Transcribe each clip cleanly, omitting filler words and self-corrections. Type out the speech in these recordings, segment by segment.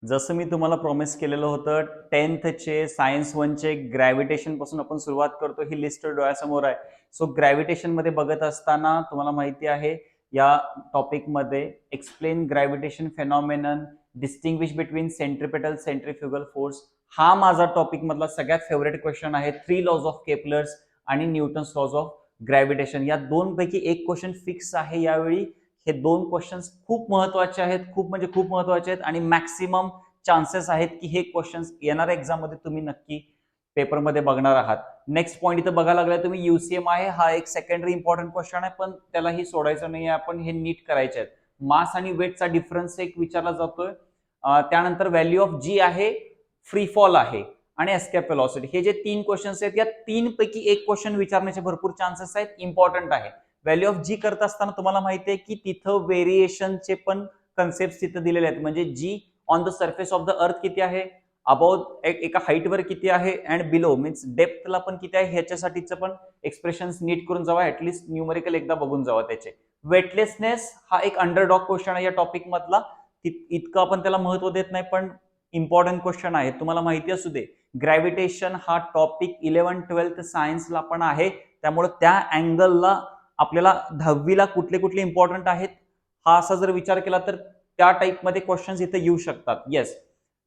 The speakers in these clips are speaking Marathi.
जसं मी तुम्हाला प्रॉमिस केलेलं होतं 10th सायन्स 1चे ग्रॅव्हिटेशन पासून आपण सुरुवात करतो. ही लिस्ट डोळ्यासमोर आहे. सो ग्रॅव्हिटेशन मध्ये बघत असताना तुम्हाला माहिती आहे या टॉपिकमध्ये explain gravitation phenomenon, distinguish between centripetal centrifugal force, हा माझा टॉपिक मधला सगळ्यात फेवरेट क्वेश्चन आहे. 3 लॉज ऑफ केपलर्स आणि न्यूटन्स लॉज ऑफ ग्रॅव्हिटेशन या दोन पैकी एक क्वेश्चन फिक्स आहे यावेळी. हे दोन क्वेश्चन्स खूप महत्वाचे आहेत, खूप म्हणजे खूप महत्वाचे आहेत आणि मॅक्सिमम चान्सेस आहेत की हे क्वेश्चन्स येणाऱ्या एक्झाम मध्ये तुम्ही नक्की पेपरमध्ये बघणार आहात. नेक्स्ट पॉईंट इथं बघायला लागलाय तुम्ही, युसीएम आहे, हा एक सेकंडरी इंपॉर्टंट क्वेश्चन आहे, पण त्यालाही सोडायचं नाही, आपण हे नीट करायचे आहेत. मास आणि वेटचा डिफरन्स एक विचारला जातोय. त्यानंतर व्हॅल्यू ऑफ जी आहे, फ्री फॉल आहे आणि एस्केप वेलॉसिटी. हे जे तीन क्वेश्चन्स आहेत या तीन पैकी एक क्वेश्चन विचारण्याचे भरपूर चान्सेस आहेत, इम्पॉर्टंट आहे. व्हॅल्यू ऑफ जी करत असताना तुम्हाला माहिती आहे की तिथं व्हेरिएशनचे पण कन्सेप्ट तिथं दिलेले आहेत. म्हणजे G on the surface of the earth किती आहे, अबाउट एका हाईटवर किती आहे, अँड बिलो मीन्स डेप्थला पण किती आहे, ह्याच्यासाठीचं पण एक्सप्रेशन्स नीट करून जावा, ऍटलीस्ट न्यूमरिकल एकदा बघून जावा त्याचे. वेटलेसनेस हा एक अंडरडॉग क्वेश्चन आहे या टॉपिक मधला, इतकं आपण त्याला महत्व देत नाही, पण इम्पॉर्टंट क्वेश्चन आहे, तुम्हाला माहिती असू दे. ग्रॅव्हिटेशन हा टॉपिक 11th-12th सायन्सला पण आहे, त्यामुळे त्या अँगलला आपल्याला 10वीला कुठले कुठले इम्पॉर्टंट आहेत हा असा जर विचार केला तर त्या टाईपमध्ये क्वेश्चन्स इथे येऊ शकतात. येस,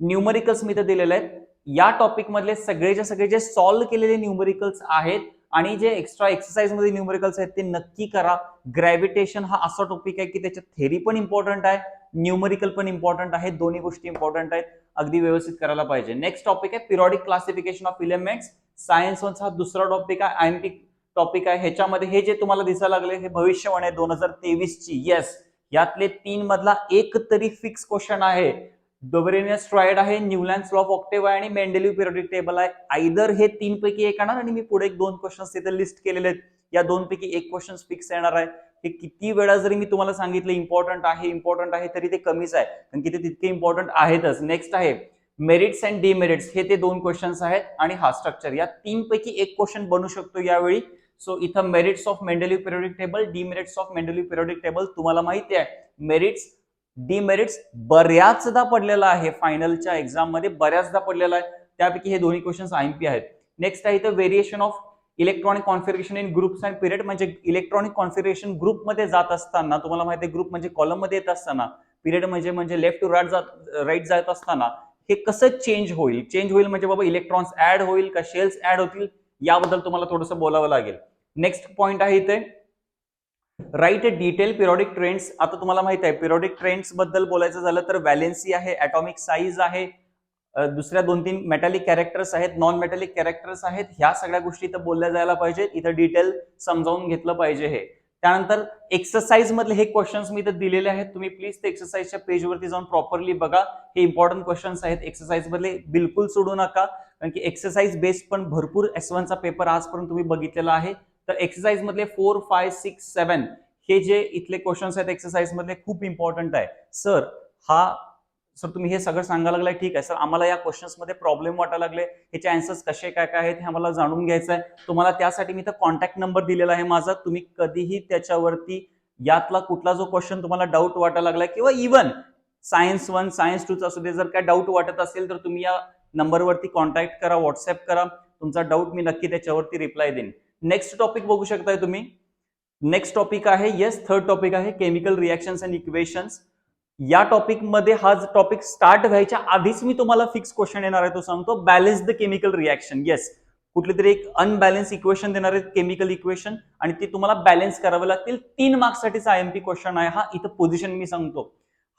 न्यूमरिकल्स मी इथे दिलेले आहेत. या टॉपिक मधले सगळेच्या सगळे जे सॉल्व्ह केलेले न्यूमरिकल्स आहेत आणि जे एक्स्ट्रा एक्सरसाइज मध्ये न्यूमरिकल्स आहेत ते नक्की करा. ग्रॅव्हिटेशन हा असा टॉपिक आहे की त्याच्यात थेरी पण इम्पॉर्टंट आहे, न्यूमरिकल पण इम्पॉर्टंट आहे, दोन्ही गोष्टी इम्पॉर्टंट आहेत, अगदी व्यवस्थित करायला पाहिजे. नेक्स्ट टॉपिक आहे periodic classification of elements. Science वनचा हा दुसरा टॉपिक आहे, आयएमपी टॉपिक आहे. ह्याच्यामध्ये हे जे तुम्हाला दिसायला लागले हे भविष्यवाणी आहे 2023 ची. येस, यातले तीन मधला एक तरी फिक्स क्वेश्चन आहे. डोबेरेनियस ट्रायड आहे, न्यूलँड्स लॉ ऑफ ऑक्टेव्ह आहे आणि मेंडेलिव्ह पिरियडिक टेबल आहे. आयदर हे तीन पैकी एक येणार आणि मी पुढे एक दोन क्वेश्चन्स तिथे लिस्ट केलेले आहेत, या दोन पैकी एक क्वेश्चन फिक्स येणार आहे. हे किती वेळा जरी मी तुम्हाला सांगितलं इम्पॉर्टंट आहे तरी ते कमीच आहे, कारण की ते तितके इम्पॉर्टंट आहेतच. नेक्स्ट आहे मेरिट्स अँड डिमेरिट्स, हे ते दोन क्वेश्चन्स आहेत आणि हा स्ट्रक्चर, या तीन पैकी एक क्वेश्चन बनू शकतो यावेळी. सो इथं merits of Mendeleev periodic table, demerits of Mendeleev periodic table, तुम्हाला माहिती आहे मेरिट्स डिमेरिट्स बऱ्याचदा पडलेला आहे, फायनलच्या एक्झाम मध्ये बऱ्याचदा पडलेला आहे, त्यापैकी हे दोन्ही क्वेश्चन्स आयएमपी आहेत. नेक्स्ट आहे इथं variation of electronic configuration in groups and period, म्हणजे इलेक्ट्रॉनिक कॉन्फिगरेशन ग्रुपमध्ये जात असताना, तुम्हाला माहिती आहे ग्रुप म्हणजे कॉलम मध्ये येत असताना, पिरियड म्हणजे लेफ्ट टू राईट जात असताना हे कसं चेंज होईल म्हणजे बाबा इलेक्ट्रॉन्स ऍड होईल का शेल्स ऍड होतील, याबद्दल तुम्हाला थोडंसं बोलावं लागेल. नेक्स्ट पॉइंट आहे इथे राईट डिटेल पिरियॉडिक ट्रेंड्स. आता तुम्हाला माहिती आहे पिरियॉडिक ट्रेंड्स बद्दल बोलायचं झालं तर व्हॅलेन्सी आहे, ॲटॉमिक साईज आहे, दुसऱ्या दोन तीन मेटॅलिक कॅरेक्टर्स आहेत, नॉन मेटॅलिक कॅरेक्टर्स आहेत, ह्या सगळ्या गोष्टी इथं बोलल्या जायला पाहिजेत, इथं डिटेल समजावून घेतलं पाहिजे हे. त्यानंतर एक्सरसाइज मधले हे क्वेश्चन्स मी इथं दिलेले आहेत, तुम्ही प्लीज ते एक्सरसाइजच्या पेजवरती जाऊन प्रॉपरली बघा. हे इम्पॉर्टंट क्वेश्चन्स आहेत, एक्सरसाइज मधले बिलकुल सोडू नका, कारण की एक्सरसाइज बेस्ड पण भरपूर S1 चा पेपर आजपर्यंत तुम्ही बघितलेला आहे. तर एक्सरसाइज मधले 4, 5, 6, 7 हे जे इथले क्वेश्चन्स आहेत एक्सरसाइज मधले खूप इम्पॉर्टंट आहे. सर तुम्ही हे सगळं सांगायला लागलाय, ठीक आहे सर, आम्हाला या क्वेश्चन्स मध्ये प्रॉब्लेम वाटायला लागले, ह्याचे आन्सर्स कसे काय काय आहेत हे आम्हाला जाणून घ्यायचं आहे. तुम्हाला त्यासाठी मी इथं कॉन्टॅक्ट नंबर दिलेला आहे माझा, तुम्ही कधीही त्याच्यावरती यातला कुठला जो क्वेश्चन तुम्हाला डाऊट वाटायला लागलाय किंवा इव्हन सायन्स 1 सायन्स 2 असू दे, जर काय डाऊट वाटत असेल तर तुम्ही या नंबरवरती कॉन्टॅक्ट करा, व्हॉट्सअप करा, तुमचा डाऊट मी नक्की त्याच्यावरती रिप्लाय देईन. नेक्स्ट टॉपिक बघू शकताय तुम्ही. नेक्स्ट टॉपिक आहे, येस थर्ड टॉपिक आहे केमिकल रिएक्शन्स अँड इक्वेशन्स. या टॉपिक मध्ये हा टॉपिक स्टार्ट व्हायच्या आधीच मी तुम्हाला फिक्स क्वेश्चन येणार आहे, तो सांगतो. Balance the chemical reaction. Yes, कुठली तरी एक अनबॅलन्स इक्वेशन देणार आहे, केमिकल इक्वेशन, आणि ती तुम्हाला बॅलन्स करावे लागतील. 3 मार्क्ससाठीचा आयएमपी क्वेश्चन आहे हा. इथं पोझिशन मी सांगतो,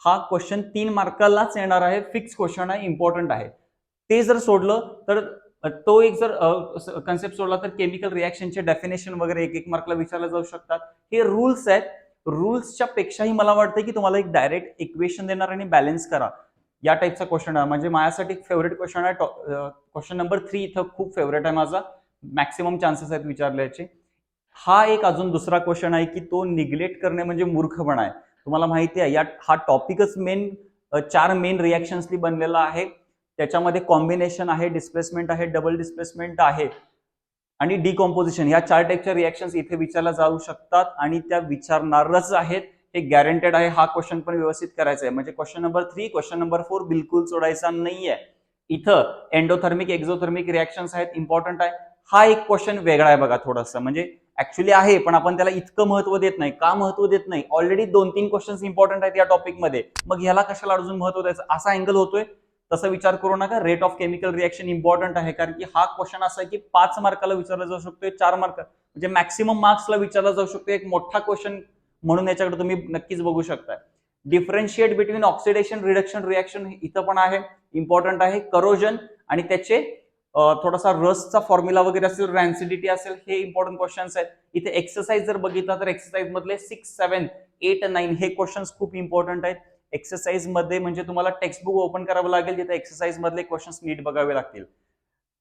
हा क्वेश्चन 3 मार्कालाच येणार आहे, फिक्स क्वेश्चन आहे, इम्पॉर्टंट आहे. ते जर सोडलं तर तो एक जर कन्सेप्ट सोडला तर केमिकल रिएक्शनचे डेफिनेशन वगैरे एक मार्कला विचारले जाऊ शकतात. हे रूल्स आहेत, रूल्सच्या पेक्षाही मला वाटतं की तुम्हाला एक डायरेक्ट इक्वेशन देणार आणि बॅलन्स करा, या टाईपचा क्वेश्चन आहे. म्हणजे माझ्यासाठी फेवरेट क्वेश्चन आहे. क्वेश्चन नंबर 3 इथं खूप फेवरेट आहे माझा, मॅक्सिमम चान्सेस आहेत विचारल्याचे. हा एक अजून दुसरा क्वेश्चन आहे की तो निग्लेक्ट करणे म्हणजे मूर्खपणा आहे. तुम्हाला माहिती आहे हा टॉपिकच 4 मेन रिएक्शन्सनी बनलेला आहे. त्याच्यामध्ये कॉम्बिनेशन आहे, डिस्प्लेसमेंट आहे, डबल डिस्प्लेसमेंट आहे आणि डिकॉम्पोजिशन, या 4 टाईपच्या रिएक्शन्स इथे विचारल्या जाऊ शकतात आणि त्या विचारणारच आहेत. हे गॅरंटेड आहे. हा क्वेश्चन पण व्यवस्थित करायचा आहे. म्हणजे क्वेश्चन नंबर 3, क्वेश्चन नंबर 4 बिलकुल सोडायचा नाहीये. इथं एंडोथर्मिक एक्झोथर्मिक रिॲक्शन्स आहेत, इम्पॉर्टंट आहे. हा एक क्वेश्चन वेगळा आहे बघा थोडासा, म्हणजे ऍक्च्युली आहे पण आपण त्याला इतकं महत्व देत नाही. का महत्व देत नाही? ऑलरेडी 2-3 क्वेश्चन्स इम्पॉर्टंट आहेत या टॉपिकमध्ये, मग ह्याला कशाला अजून महत्व द्यायचं, असा अँगल होतोय. तसा विचार करू नका. Rate of chemical reaction important आहे, कारण की हा क्वेश्चन असा आहे की 5 मार्काला विचारला जाऊ शकतोय, 4 मार्क म्हणजे मॅक्सिमम मार्क्सला विचारला जाऊ शकतो. एक मोठा क्वेश्चन म्हणून याच्याकडे तुम्ही नक्कीच बघू शकता. Differentiate between oxidation reduction reaction इथं पण आहे, इम्पॉर्टंट आहे. करोजन आणि त्याचे थोडासा रसचा फॉर्म्युला वगैरे असेल, रॅन्सिडिटी असेल, हे इम्पॉर्टंट क्वेश्चन्स आहेत. इथे एक्सरसाइज जर बघितला तर एक्सरसाइज मधले 6, 7, 8, 9 हे क्वेश्चन्स खूप इम्पॉर्टंट आहेत. एक्सरसाइज मध्ये म्हणजे तुम्हाला टेक्स्ट बुक ओपन करावं लागेल, तिथे एक्सरसाइज मधले क्वेश्चन्स नीट बघावे लागतील.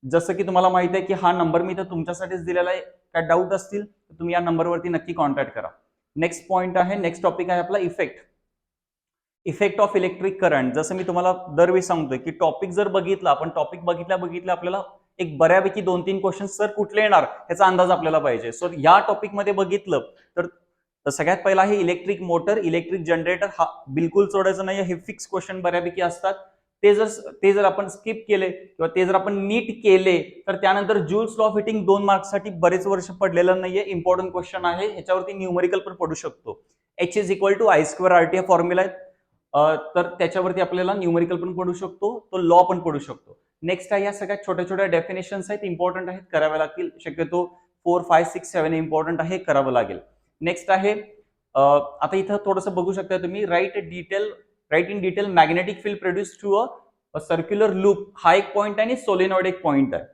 जसं की तुम्हाला माहिती आहे की हा नंबर मी तर तुमच्यासाठीच दिलेला आहे. काय डाऊट असतील तर तुम्ही या नंबरवरती नक्की कॉन्टॅक्ट करा. नेक्स्ट पॉइंट आहे, नेक्स्ट टॉपिक आहे आपला इफेक्ट ऑफ इलेक्ट्रिक करंट. जसं मी तुम्हाला दरवेळी सांगतोय की टॉपिक जर बघितला, आपण टॉपिक बघितल्या आपल्याला एक बऱ्यापैकी 2-3 क्वेश्चन सर कुठले येणार याचा अंदाज आपल्याला पाहिजे. सो या टॉपिकमध्ये बघितलं तर सगळ्यात पहिला आहे इलेक्ट्रिक मोटर, इलेक्ट्रिक जनरेटर. हा बिलकुल सोडायचं नाही, हे फिक्स क्वेश्चन बऱ्यापैकी असतात. ते जर आपण स्किप केले किंवा ते जर आपण नीट केले तर त्यानंतर जूल्स लॉ ऑफ हिटिंग 2 मार्क्ससाठी बरेच वर्ष पडलेलं नाहीये, इम्पॉर्टंट क्वेश्चन आहे. ह्याच्यावरती न्यूमरिकल पण पडू शकतो. H=I²RT फॉर्म्युला आहे, तर त्याच्यावरती आपल्याला न्यूमरिकल पण पडू शकतो, तो लॉ पण पडू शकतो. नेक्स्ट आहे, या सगळ्यात छोट्या छोट्या डेफिनेशन्स आहेत, इम्पॉर्टंट आहेत, कराव्या लागतील. शक्यतो 4, 5, 6, 7 इम्पॉर्टंट आहे, करावं लागेल. नेक्स्ट आहे, आता इथं थोडंसं बघू शकता तुम्ही, right in detail magnetic field produce through a circular loop. हा एक पॉईंट आहे आणि सोलेनॉइड एक पॉईंट आहे.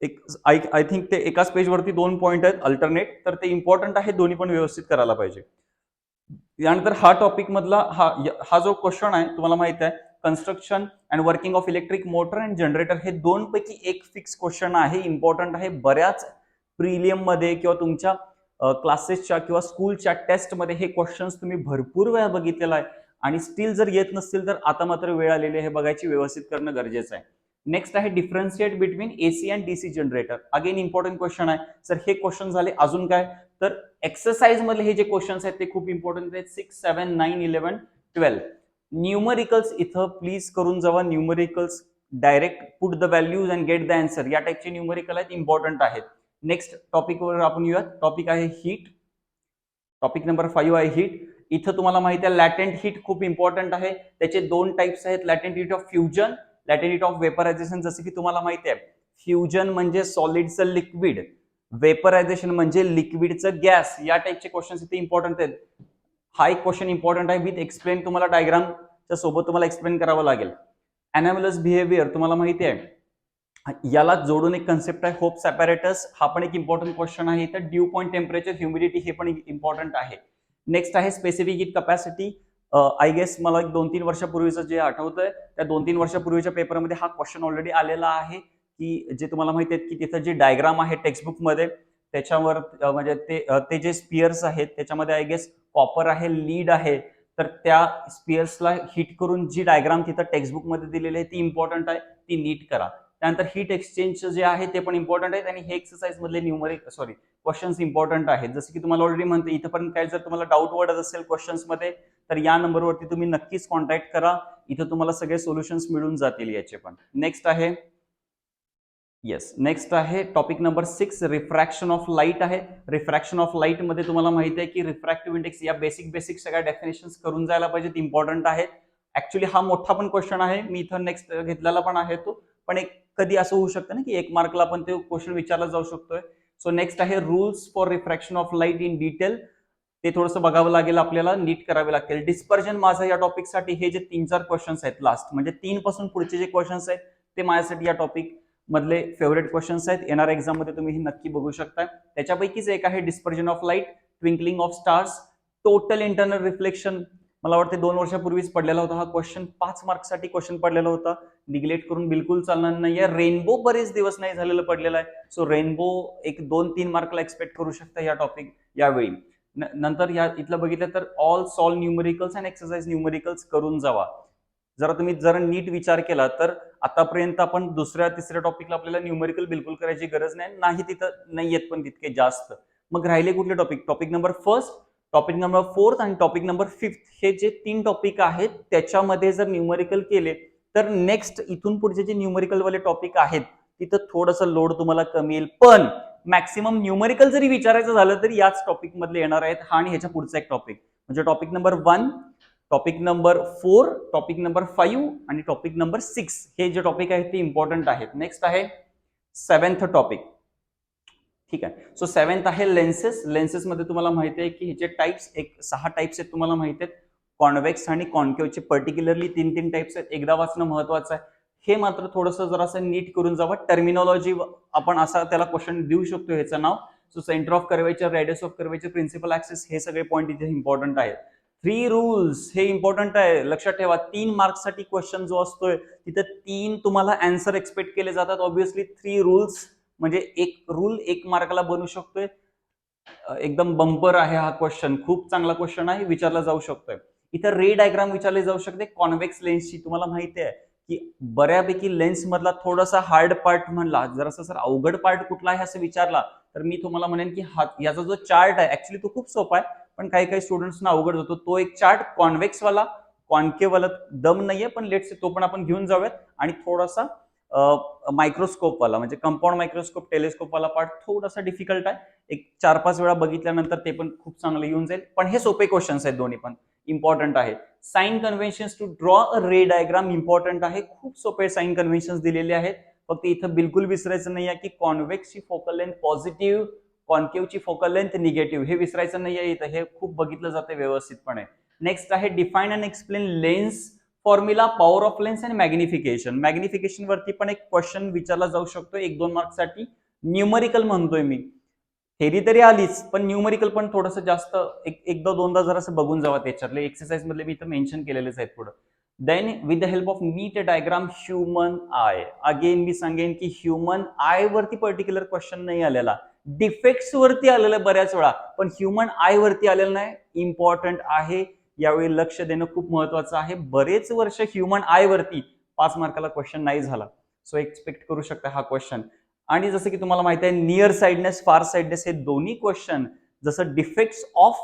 एक आय थिंक ते एकाच पेजवरती 2 पॉईंट आहेत अल्टरनेट, तर ते इम्पॉर्टंट आहे, दोन्ही पण व्यवस्थित करायला पाहिजे. यानंतर हा टॉपिक मधला हा जो क्वेश्चन आहे तुम्हाला माहित आहे, construction and working of electric motor and generator, हे 2 पैकी एक फिक्स क्वेश्चन आहे, इम्पॉर्टंट आहे. बऱ्याच प्रिलियम मध्ये किंवा तुमच्या क्लासेसच्या किंवा स्कूलच्या टेस्टमध्ये हे क्वेश्चन्स तुम्ही भरपूर वेळा बघितलेला आहे आणि स्टील जर येत नसतील तर आता मात्र वेळ आलेली आहे, बघायची, व्यवस्थित करणं गरजेचं आहे. नेक्स्ट आहे differentiate between AC and DC generator. Again important question आहे सर. हे क्वेश्चन झाले. अजून काय तर एक्सरसाइज मधले हे जे क्वेश्चन्स आहेत ते खूप इम्पॉर्टंट आहेत. 6, 7, 9, 11, 12. न्यूमरिकल्स इथं प्लीज करून जावा. Numericals direct put the values and get the answer, या टाईपचे न्यूमरिकल आहेत, इम्पॉर्टंट आहेत. नेक्स्ट टॉपिकवर आपण येऊयात. टॉपिक आहे हीट. टॉपिक नंबर 5 आहे हीट. इथं तुम्हाला माहिती आहे लॅटेंट हीट खूप इम्पॉर्टंट आहे. त्याचे 2 टाइप्स आहेत, latent heat of fusion, latent heat of vaporisation. जसं की तुम्हाला माहिती आहे, फ्युजन म्हणजे सॉलिडचं लिक्विड, वेपरायझेशन म्हणजे लिक्विडचं गॅस. या टाइपचे क्वेश्चन्स इथे इम्पॉर्टंट आहेत. हा एक क्वेश्चन इम्पॉर्टंट आहे, विथ एक्सप्लेन, तुम्हाला डायग्रामच्या सोबत तुम्हाला एक्सप्लेन करावं लागेल. अनॅमलस बिहेवियर तुम्हाला माहिती आहे, याला जोडून एक कन्सेप्ट आहे होप्स ॲपॅरेटस. हा पण एक इम्पॉर्टंट क्वेश्चन आहे. तर ड्यू पॉइंट टेम्परेचर, ह्युमिडिटी, हे पण इम्पॉर्टंट आहे. नेक्स्ट आहे specific heat capacity. I guess मला 2-3 वर्षापूर्वीचं जे आठवतंय, त्या 2-3 वर्षापूर्वीच्या पेपरमध्ये हा क्वेश्चन ऑलरेडी आलेला आहे, की जे तुम्हाला माहिती आहे की तिथं जे डायग्राम आहे टेक्स्टबुकमध्ये, त्याच्यावर म्हणजे ते जे स्पियर्स आहेत त्याच्यामध्ये आय गेस कॉपर आहे, लीड आहे. तर त्या स्पियर्सला हिट करून जी डायग्राम तिथं टेक्स्टबुकमध्ये दिलेली आहे ती इम्पॉर्टंट आहे, ती नीट करा. त्यानंतर हीट एक्सचेंज जे आहे ते पण इम्पॉर्टंट आहेत आणि हे एक्सरसाइज मधले क्वेश्चन्स इम्पॉर्टंट आहेत. जसं की तुम्हाला ऑलरेडी म्हणते, इथं काय जर तुम्हाला डाऊट वाटत असेल क्वेश्चन्स मध्ये तर या नंबरवरती तुम्ही नक्कीच कॉन्टॅक्ट करा. इथं तुम्हाला सगळे सोल्युशन्स मिळून जातील याचे पण. नेक्स्ट आहे topic number 6, refraction of light आहे. रिफ्रॅक्शन ऑफ लाईट मध्ये तुम्हाला माहिती आहे की रिफ्रॅक्टिव्ह इंडेक्स, या बेसिक सगळ्या डेफिनेशन्स करून जायला पाहिजेत, इम्पॉर्टंट आहेत. ऍक्च्युली हा मोठा पण क्वेश्चन आहे, मी इथं नेक्स्ट घेतलेला पण आहे तो, पण एक कधी असं होऊ शकतं ना की 1 मार्कला पण ते क्वेश्चन विचारला जाऊ शकतोय. सो नेक्स्ट आहे rules for refraction of light in detail. ते थोडंसं बघावं लागेल आपल्याला, नीट करावे लागतील. डिस्पर्जन माझं या टॉपिकसाठी हे जे 3-4 क्वेश्चन्स आहेत लास्ट, म्हणजे 3 पासून पुढचे जे क्वेश्चन्स आहेत ते माझ्यासाठी या टॉपिक मधले फेवरेट क्वेश्चन्स आहेत. येणाऱ्या एक्झाम मध्ये तुम्ही हे नक्की बघू शकता. त्याच्यापैकीच एक आहे dispersion of light, twinkling of stars, total internal reflection. मला वाटतं 2 वर्षापूर्वीच पडलेला होता हा क्वेश्चन, 5 मार्क्ससाठी क्वेश्चन पडलेला होता. निग्लेक्ट करून बिलकुल चालणार नाहीये. रेनबो बरेच दिवस नाही झालेलं पडलेलं आहे, सो रेनबो एक 2-3 मार्कला एक्सपेक्ट करू शकता या टॉपिक यावेळी. नंतर या इथलं बघितलं तर all solve numericals and exercise numericals करून जावा. जरा नीट विचार केला तर आतापर्यंत आपण 2ऱ्या-3ऱ्या टॉपिकला आपल्याला न्यूमरिकल बिलकुल करायची गरज नाही, तिथं नाही येत पण तितके जास्त. मग राहिले कुठले topic? Topic number 1 topic number 4 आणि टॉपिक नंबर 5 हे जे 3 टॉपिक आहेत त्याच्यामध्ये जर न्यूमरिकल केले तर नेक्स्ट इथून पुढचे जे न्यूमरिकल वाले टॉपिक आहेत तिथं थोडंसं लोड तुम्हाला कमी येईल, पण मॅक्सिमम न्यूमरिकल जरी विचारायचं झालं तरी याच टॉपिक मधले येणार आहेत. हा आणि ह्याच्या पुढचा एक टॉपिक म्हणजे topic number 1, topic number 4, topic number 5 आणि टॉपिक नंबर 6 हे जे टॉपिक आहेत ते इम्पॉर्टंट आहेत. नेक्स्ट आहे 7th टॉपिक. ठीक आहे. सो 7th आहे लेन्सेस. लेन्सेस मध्ये तुम्हाला माहिती आहे की ह्याचे टाइप्स 6 टाइप्स आहेत तुम्हाला माहिती आहेत. कॉन्व्हेक्स आणि कॉन्केव्हचे पर्टिक्युलरली 3 टाइप्स आहेत. एकदा वाचणं महत्वाचं आहे. हे मात्र थोडंसं जरासं नीट करून जावं. टर्मिनॉलॉजी आपण असा त्याला क्वेश्चन देऊ शकतो ह्याचं नाव. So centre of curvature, radius of curvature, principal axis हे सगळे पॉईंट इथे इम्पॉर्टंट आहेत. 3 रूल्स हे इम्पॉर्टंट आहे. लक्षात ठेवा 3 मार्क्ससाठी क्वेश्चन जो असतोय तिथे 3 तुम्हाला आन्सर एक्सपेक्ट केले जातात. ऑब्व्हियसली 3 रूल्स म्हणजे एक रूल 1 मार्काला बनू शकतोय. एकदम बंपर आहे हा क्वेश्चन. खूप चांगला क्वेश्चन आहे, विचारला जाऊ शकतोय. इथं रे डायग्राम विचारले जाऊ शकते कॉन्व्हेक्स लेन्सची. तुम्हाला माहिती आहे की बऱ्यापैकी लेन्स मधला थोडासा हार्ड पार्ट म्हणला, जरासा सर अवघड पार्ट कुठला आहे असं विचारला तर मी तुम्हाला म्हणेन की याचा जो चार्ट आहे ऍक्च्युली तो खूप सोपा आहे, पण काही काही स्टुडंट्सना अवघड होतो. तो एक चार्ट कॉन्व्हेक्स वाला, कॉन्केव्ह वाला दम नाहीये, पण लेट्स तो पण आपण घेऊन जाऊयात. आणि थोडासा मायक्रोस्कोप वाला म्हणजे कंपाऊंड मायक्रोस्कोप, टेलिस्कोप वाला पार्ट थोडासा डिफिकल्ट आहे. एक 4-5 वेळा बघितल्यानंतर ते पण खूप चांगलं येऊन जाईल. पण हे सोपे क्वेश्चन्स आहेत, दोन्ही पण इम्पॉर्टंट आहे. Sign conventions to draw a ray diagram important आहे. खूप सोपे साइन कन्व्हेन्शन्स दिलेले आहेत. फक्त इथं बिलकुल विसरायचं नाही आहे की कॉन्व्हेक्सची फोकल लेंथ पॉझिटिव्ह, कॉन्केव्हची फोकल लेंथ निगेटिव्ह, हे विसरायचं नाही आहे. इथं हे खूप बघितलं जाते व्यवस्थितपणे. नेक्स्ट आहे define and explain lens formula, power of lens आणि मॅग्निफिकेशन. मॅग्निफिकेशन वरती पण एक क्वेश्चन विचारला जाऊ शकतो 1-2 मार्क्ससाठी. न्यूमरिकल म्हणतोय मी, थेरी तरी आलीच पण न्यूमरिकल पण थोडंसं जास्त एकदा दोनदा जरासं बघून जावं. त्याच्यातले एक्सरसाइज मधले मी इथं मेन्शन केलेलेच आहेत पुढे. Then with the help of नीट डायग्राम ह्युमन आय. अगेन मी सांगेन की ह्युमन आय वरती पर्टिक्युलर क्वेश्चन नाही आलेला, डिफेक्ट्स वरती आलेलं बऱ्याच वेळा, पण ह्युमन आय वरती आलेलं नाही. इम्पॉर्टंट आहे, यावेळी लक्ष देणं खूप महत्वाचं आहे. बरेच वर्ष ह्युमन आय वरती 5 मार्काला क्वेश्चन नाही झाला, सो एक्सपेक्ट करू शकता हा क्वेश्चन. आणि जसं की तुम्हाला माहिती आहे नियर साइडनेस, फार साइडनेस हे दोन्ही क्वेश्चन जसं डिफेक्ट्स ऑफ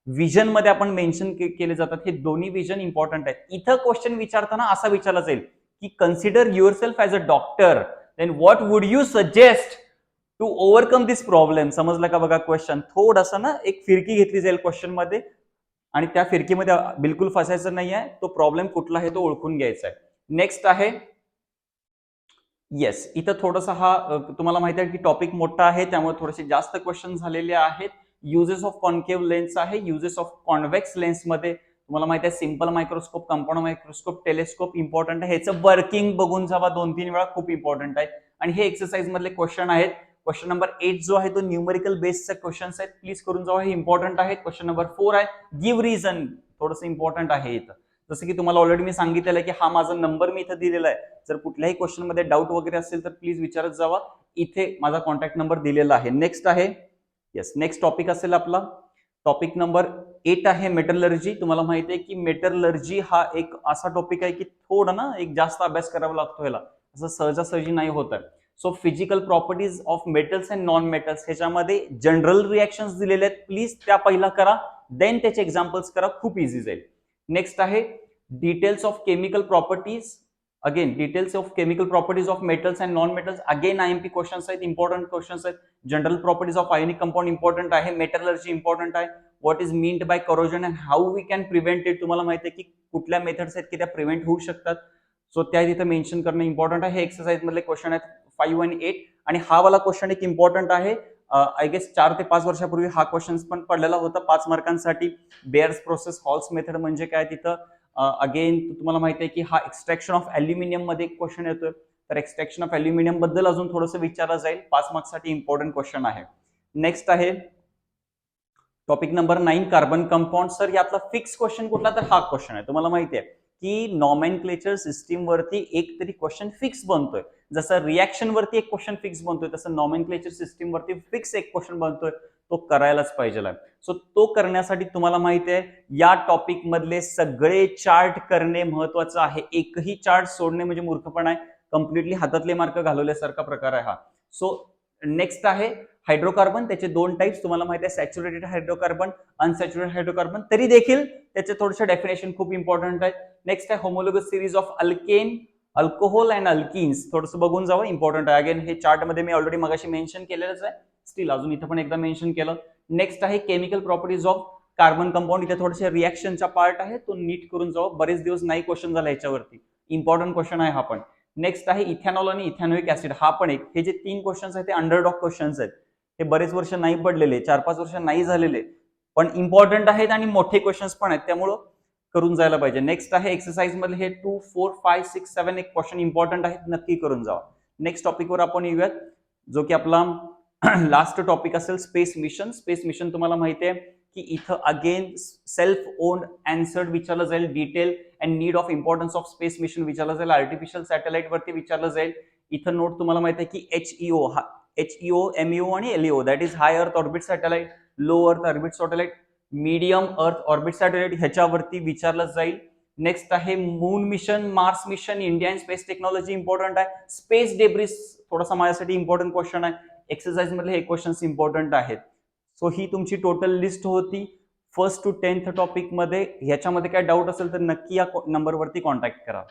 विजन मध्ये आपण मेन्शन केले जातात, हे दोन्ही विजन इम्पॉर्टंट आहेत. इथं क्वेश्चन विचारताना असा विचारला जाईल की consider yourself as a doctor, then what would you suggest to overcome this problem. समजलं का बघा क्वेश्चन? थोडासा ना एक फिरकी घेतली जाईल क्वेश्चन मध्ये आणि त्या फिरकीमध्ये बिलकुल फसायचं नाही आहे. तो प्रॉब्लेम कुठला आहे तो ओळखून घ्यायचा आहे. नेक्स्ट आहे येस, इथं थोडासा हा तुम्हाला माहिती आहे की टॉपिक मोठा आहे त्यामुळे थोडेसे जास्त क्वेश्चन झालेले आहेत. युजेस ऑफ कॉन्केव्ह लेन्स आहे. युजेस ऑफ कॉन्व्हेक्स लेन्स मध्ये तुम्हाला माहिती आहे simple microscope, compound microscope, telescope important आहे. ह्याचं वर्किंग बघून जावा 2-3 वेळा, खूप इम्पॉर्टंट आहे. आणि हे एक्सरसाइज मधले क्वेश्चन आहेत. क्वेश्चन नंबर 8 जो आहे तो न्यूमरिकल बेस्डचे क्वेश्चन्स आहेत, प्लीज करून जावा, हे इम्पॉर्टंट आहे. क्वेश्चन नंबर 4 आहे गिव्ह रिझन, थोडंसं इम्पॉर्टंट आहे इथं. जसं की तुम्हाला ऑलरेडी मी सांगितलेलं आहे की हा माझा नंबर मी इथं दिलेला आहे. जर कुठल्याही क्वेश्चन मध्ये डाऊट वगैरे असेल तर प्लीज विचारत जावा. इथे माझा कॉन्टॅक्ट नंबर दिलेला आहे. नेक्स्ट आहे येस, नेक्स्ट टॉपिक असेल आपला टॉपिक नंबर 8 आहे मेटलर्जी. तुम्हाला माहिती आहे की मेटलर्जी हा एक असा टॉपिक आहे की थोडा ना एक जास्त अभ्यास करावा लागतो याला, असं सहजासहजी नाही होत आहे. So physical properties of metals and non metals ह्याच्यामध्ये जनरल रिएक्शन्स दिलेले आहेत, प्लीज त्या पहिला करा, देन त्याचे एक्झाम्पल्स करा, खूप इझी जाईल. नेक्स्ट आहे details of chemical properties. Again details of chemical properties of metals and non metals, again IMP questions आहेत, इम्पॉर्टंट क्वेश्चन्स आहेत. General properties of ionic compound important आहे. मेटलर्जी इम्पॉर्टंट आहे. What is meant by corrosion and how we can prevent it. तुम्हाला माहिती आहे की कुठल्या मेथड्स आहेत की त्या प्रिव्हेंट होऊ शकतात, सो त्या तिथे मेन्शन करणं इम्पॉर्टंट आहे. हे एक्सरसाइज मधले क्वेश्चन आहेत 5 आणि 8. आणि हा वाला क्वेश्चन एक इम्पॉर्टंट आहे. आय गेस 4 ते 5 वर्षापूर्वी हा क्वेश्चन पण पडलेला होता 5 मार्कांसाठी. बेअर्स प्रोसेस हॉल्स मेथड म्हणजे काय तिथं अगेन तुम्हाला माहिती आहे की हा एक्स्ट्रॅक्शन ऑफ अल्युमिनियम मध्ये एक क्वेश्चन येतोय, तर एक्स्ट्रॅक्शन ऑफ अल्युमिनियम बद्दल अजून थोडंसं विचारलं जाईल. 5 मार्क्ससाठी इम्पॉर्टंट क्वेश्चन आहे. नेक्स्ट आहे topic number 9 carbon compound. Sir यातला फिक्स क्वेश्चन कुठला, तर हा क्वेश्चन आहे. तुम्हाला माहिती आहे की नॉमेनक्लेचर सिस्टीम वरती एक तरी क्वेश्चन फिक्स बनतोय. जसं रिएक्शन वरती एक क्वेश्चन फिक्स बनतोय तसं नॉमेनक्लेचर सिस्टीम वरती फिक्स एक क्वेश्चन बनतोय, तो करायलाच पाहिजे. सो तो करण्यासाठी तुम्हाला माहिती आहे या टॉपिक मधले सगळे चार्ट करणे महत्वाचं आहे. एकही चार्ट सोडणे म्हणजे मूर्खपणा आहे. कम्प्लिटली हातातले मार्क घालवल्यासारखा प्रकार आहे हा. सो नेक्स्ट आहे हायड्रोकार्बन, त्याचे दोन टाइप्स तुम्हाला माहिती आहे, सॅच्युरेटेड हायड्रोकार्बन, अनसॅच्युरेटेड हायड्रोकार्बन. तरी देखील त्याचे थोडेसे डेफिनेशन खूप इम्पॉर्टंट आहे. नेक्स्ट आहे homologous series of alkane, alcohol and alkenes. थोडंसं बघून जावं, इम्पॉर्टंट आहे. अगेन हे चार्ट मध्ये मी ऑलरेडी मगाशी मेन्शन केलेलंच आहे, स्टील अजून इथं पण एकदा मेन्शन केलं. नेक्स्ट आहे chemical properties of carbon compound. इथे थोडेसे रिएक्शनचा पार्ट आहे, तो नीट करून जावं. बरेच दिवस नाही क्वेश्चन झाला याच्यावरती, इम्पॉर्टंट क्वेश्चन आहे हा पण. नेक्स्ट आहे इथेनॉल आणि इथेनॉइक ऍसिड. हा पण एक, हे जे 3 क्वेश्चन्स आहेत ते अंडरडॉग क्वेश्चन्स आहेत. हे बरेच वर्ष नाही पडलेले, 4-5 वर्ष नाही झालेले, पण इम्पॉर्टंट आहेत आणि मोठे क्वेश्चन्स पण आहेत, त्यामुळं करून जायला पाहिजे. नेक्स्ट आहे एक्सरसाइज मधले हे 2, 4, 5, 6, 7 एक क्वेश्चन इम्पॉर्टंट आहेत, नक्की करून जावा. नेक्स्ट टॉपिकवर आपण येऊयात, जो की आपला लास्ट टॉपिक असेल, स्पेस मिशन. स्पेस मिशन तुम्हाला माहिती आहे की इथं अगेन सेल्फ ओन्ड आन्सर्ड विचारलं जाईल, detail and need of importance of space mission विचारलं जाईल, आर्टिफिशियल सॅटेलाइट वरती विचारलं जाईल. इथं नोट तुम्हाला माहिती आहे की HEO, MEO आणि LEO, that is hi earth orbit satellite, low earth orbit satellite, medium earth orbit satellite, ह्याच्यावरती विचारलं जाईल. नेक्स्ट आहे moon mission, Mars mission, Indian space technology important आहे. स्पेस डेब्रिस थोडासा माझ्यासाठी इम्पॉर्टंट क्वेश्चन आहे. एक्सरसाइज मधले हे क्वेश्चन्स इम्पॉर्टंट आहेत. सो ही तुमची टोटल लिस्ट होती 1st to 10th टॉपिक मध्ये. ह्याच्यामध्ये काय डाऊट असेल तर नक्की या नंबरवरती कॉन्टॅक्ट करा.